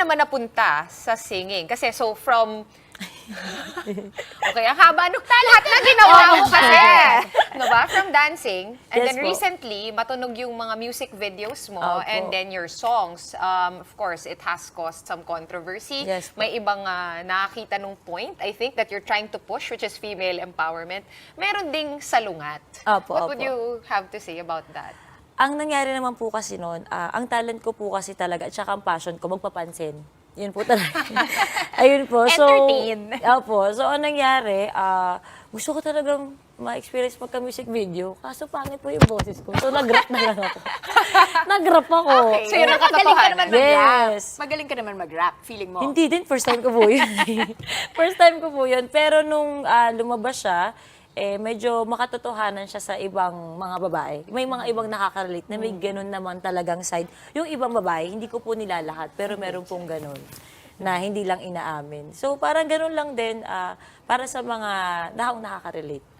naman napunta sa singing? Kasi so from... Okay, ang haba nung lahat na ginawa mo kasi. No ba? From dancing, and Yes then po. recently, matunog yung mga music videos mo, Opo. and then your songs. Of course, it has caused some controversy. Yes po. May ibang nakakita nung point, I think, that you're trying to push, which is female empowerment. Meron ding salungat. Opo, What would opo. you have to say about that? Ang nangyari naman po kasi noon, ang talent ko po kasi talaga, at saka ang passion ko, magpapansin. Yun po talaga. Ayun po. So, Entertain. Opo. So, ang nangyari, gusto ko talagang ma-experience magka-music video. Kaso pangit po yung boses ko. So, nag-rap na lang ako. Nag-rap ako. Okay. So, yun ang Magaling ka naman mag-rap. Yes. Magaling ka naman mag-rap, feeling mo. Hindi din, first time ko po yun. First time ko po yun. Pero nung lumabas siya, medyo makatotohanan siya sa ibang mga babae. May mga ibang nakaka-relate na may ganun naman talagang side. Yung ibang babae, hindi ko po nilalahat, pero meron pong ganun na hindi lang inaamin. So parang ganun lang din para sa mga nakaka-relate.